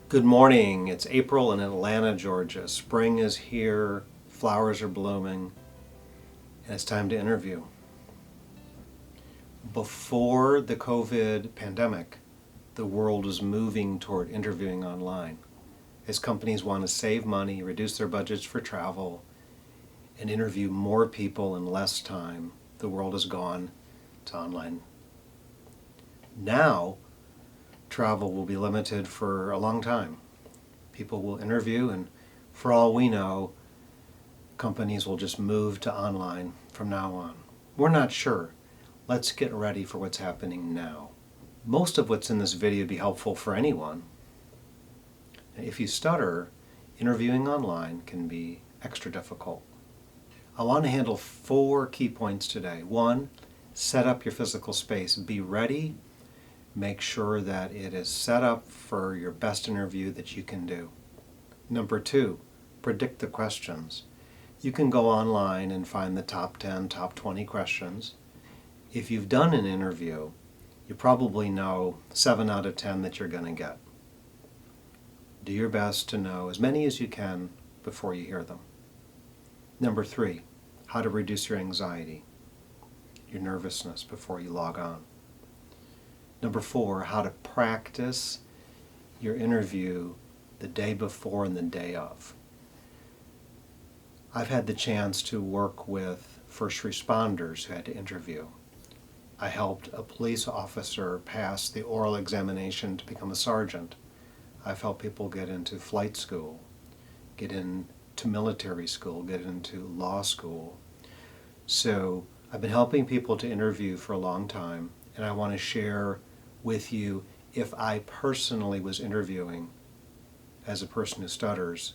Good morning. It's April in Atlanta, Georgia. Spring is here, flowers are blooming, and it's time to interview. Before the COVID pandemic, the world was moving toward interviewing online as companies want to save money, reduce their budgets for travel, and interview more people in less time. The world has gone to online. Now, travel will be limited for a long time. People will interview, and for all we know, companies will just move to online from now on. We're not sure. Let's get ready for what's happening now. Most of what's in this video would be helpful for anyone. If you stutter, interviewing online can be extra difficult. I want to handle 4 key points today. 1, set up your physical space. Be ready. Make sure that it is set up for your best interview that you can do. Number 2, predict the questions. You can go online and find the top 10, top 20 questions. If you've done an interview, you probably know 7 out of 10 that you're going to get. Do your best to know as many as you can before you hear them. Number 3, how to reduce your anxiety, your nervousness before you log on. Number 4, how to practice your interview the day before and the day of. I've had the chance to work with first responders who had to interview. I helped a police officer pass the oral examination to become a sergeant. I've helped people get into flight school, get into military school, get into law school. So I've been helping people to interview for a long time, and I want to share with you if I personally was interviewing as a person who stutters,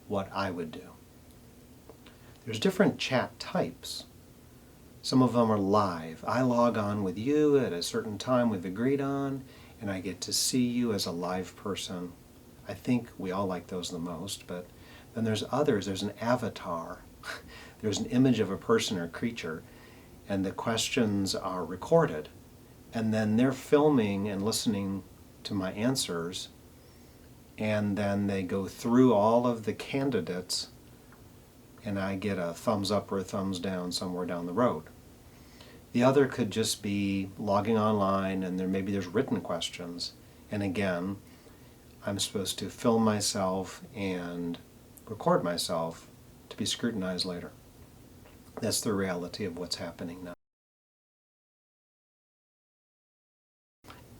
what I would do. There's different chat types. Some of them are live. I log on with you at a certain time we've agreed on, and I get to see you as a live person. I think we all like those the most, but then there's others. There's an avatar. There's an image of a person or creature, and the questions are recorded. And then they're filming and listening to my answers, and then they go through all of the candidates, and I get a thumbs up or a thumbs down somewhere down the road. The other could just be logging online, and maybe there's written questions, and again, I'm supposed to film myself and record myself to be scrutinized later. That's the reality of what's happening now.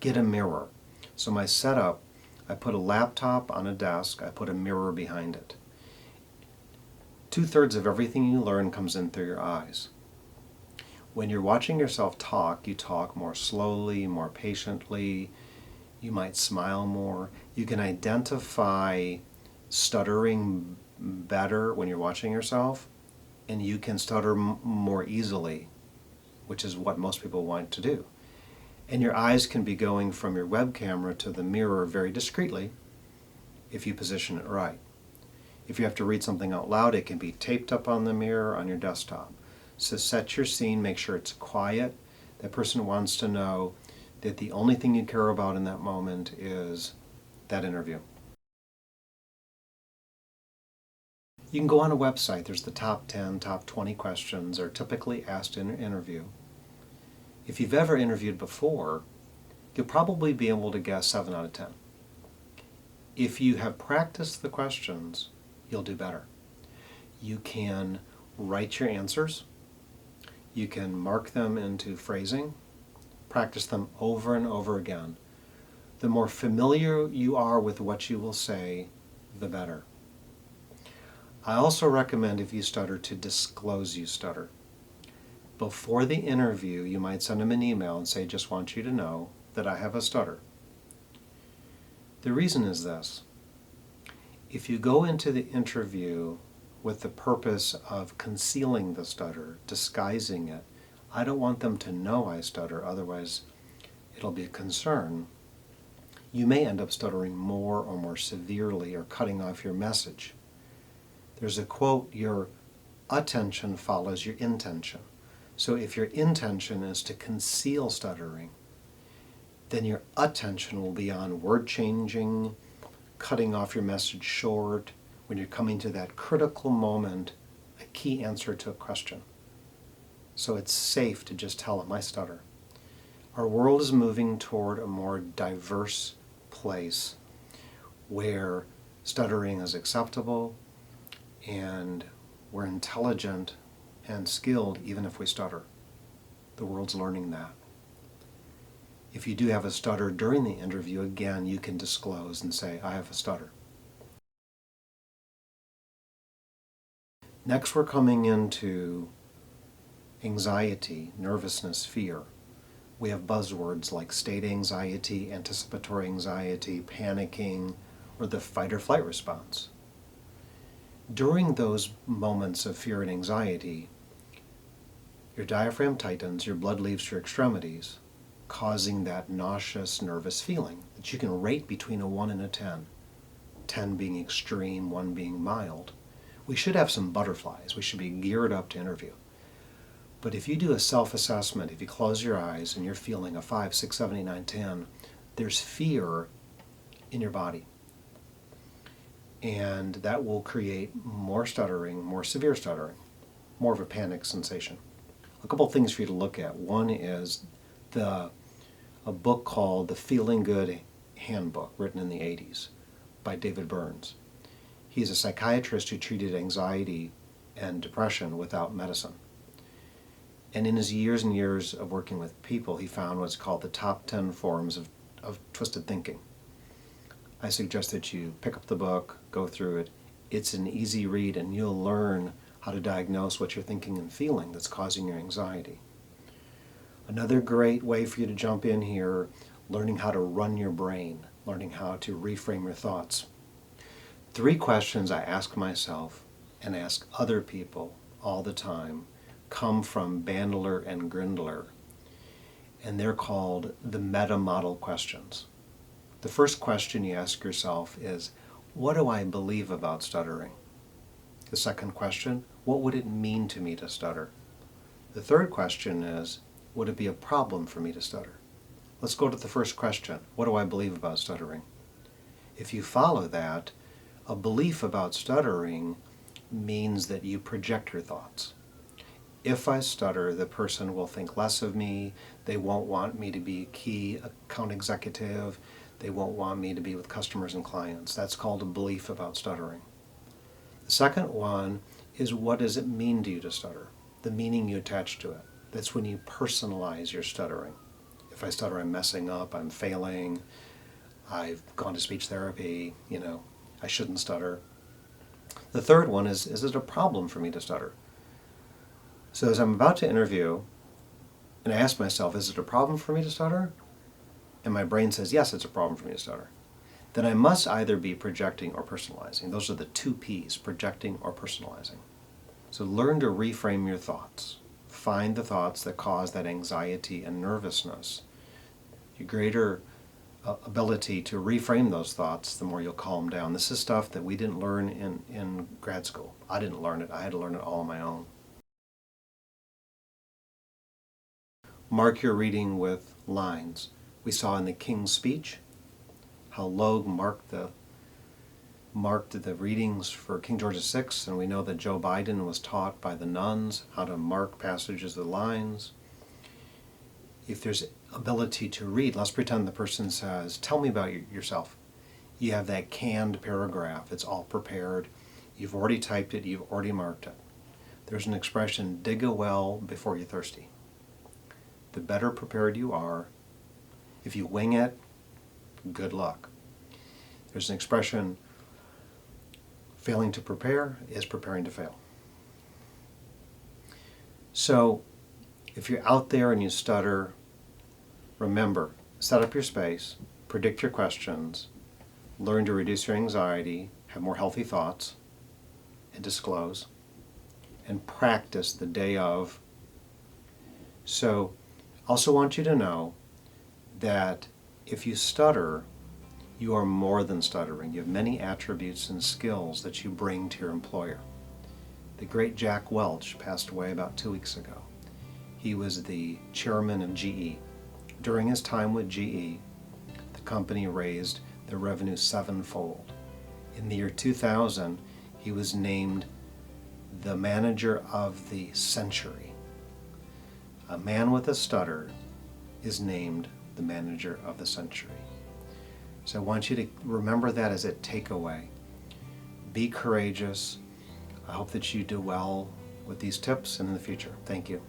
Get a mirror. So my setup, I put a laptop on a desk, I put a mirror behind it. 2/3 of everything you learn comes in through your eyes. When you're watching yourself talk, you talk more slowly, more patiently, you might smile more. You can identify stuttering better when you're watching yourself, and you can stutter more easily, which is what most people want to do. And your eyes can be going from your web camera to the mirror very discreetly if you position it right. If you have to read something out loud, it can be taped up on the mirror on your desktop. So set your scene, make sure it's quiet. That person wants to know that the only thing you care about in that moment is that interview. You can go on a website. There's the top 10, top 20 questions are typically asked in an interview. If you've ever interviewed before, you'll probably be able to guess 7 out of 10. If you have practiced the questions, you'll do better. You can write your answers. You can mark them into phrasing. Practice them over and over again. The more familiar you are with what you will say, the better. I also recommend, if you stutter, to disclose you stutter. Before the interview, you might send them an email and say, just want you to know that I have a stutter. The reason is this. If you go into the interview with the purpose of concealing the stutter, disguising it, I don't want them to know I stutter, otherwise it'll be a concern. You may end up stuttering more or more severely or cutting off your message. There's a quote, your attention follows your intention. So if your intention is to conceal stuttering, then your attention will be on word changing, cutting off your message short, when you're coming to that critical moment, a key answer to a question. So it's safe to just tell them, I stutter. Our world is moving toward a more diverse place where stuttering is acceptable and we're intelligent and skilled even if we stutter. The world's learning that. If you do have a stutter during the interview, again, you can disclose and say, I have a stutter. Next, we're coming into anxiety, nervousness, fear. We have buzzwords like state anxiety, anticipatory anxiety, panicking, or the fight or flight response. During those moments of fear and anxiety, your diaphragm tightens, your blood leaves your extremities, causing that nauseous, nervous feeling that you can rate between a 1 and a 10. 10 being extreme, 1 being mild. We should have some butterflies. We should be geared up to interview. But if you do a self-assessment, if you close your eyes and you're feeling a 5, 6, 7, 8, 9, 10, there's fear in your body. And that will create more stuttering, more severe stuttering, more of a panic sensation. A couple things for you to look at. One is a book called The Feeling Good Handbook, written in the 80s by David Burns. He's a psychiatrist who treated anxiety and depression without medicine. And in his years and years of working with people, he found what's called the top 10 forms of twisted thinking. I suggest that you pick up the book, go through it. It's an easy read, and you'll learn how to diagnose what you're thinking and feeling that's causing your anxiety. Another great way for you to jump in here, learning how to run your brain, learning how to reframe your thoughts. 3 questions I ask myself and ask other people all the time come from Bandler and Grindler, and they're called the meta-model questions. The first question you ask yourself is, what do I believe about stuttering? The second question, what would it mean to me to stutter? The third question is, would it be a problem for me to stutter? Let's go to the first question, what do I believe about stuttering? If you follow that, a belief about stuttering means that you project your thoughts. If I stutter, the person will think less of me, they won't want me to be a key account executive, they won't want me to be with customers and clients. That's called a belief about stuttering. The second one is, what does it mean to you to stutter? The meaning you attach to it. That's when you personalize your stuttering. If I stutter, I'm messing up, I'm failing, I've gone to speech therapy, I shouldn't stutter. The third one is it a problem for me to stutter? So as I'm about to interview, and I ask myself, is it a problem for me to stutter? And my brain says, yes, it's a problem for me to stutter. Then I must either be projecting or personalizing. Those are the 2 P's, projecting or personalizing. So learn to reframe your thoughts. Find the thoughts that cause that anxiety and nervousness. Your greater ability to reframe those thoughts, the more you'll calm down. This is stuff that we didn't learn in grad school. I didn't learn it. I had to learn it all on my own. Mark your reading with lines. We saw in the King's Speech how Logue marked the readings for King George VI, and we know that Joe Biden was taught by the nuns how to mark passages of lines. If there's ability to read, let's pretend the person says, tell me about yourself. You have that canned paragraph. It's all prepared. You've already typed it. You've already marked it. There's an expression, dig a well before you're thirsty. The better prepared you are, if you wing it, good luck. There's an expression, failing to prepare is preparing to fail. So, if you're out there and you stutter, remember, set up your space, predict your questions, learn to reduce your anxiety, have more healthy thoughts, and disclose, and practice the day of. So, also want you to know that if you stutter, you are more than stuttering. You have many attributes and skills that you bring to your employer. The great Jack Welch passed away about 2 weeks ago. He was the chairman of GE. During his time with GE, the company raised their revenue sevenfold. In the year 2000, he was named the manager of the century. A man with a stutter is named the manager of the century. So I want you to remember that as a takeaway. Be courageous. I hope that you do well with these tips and in the future. Thank you.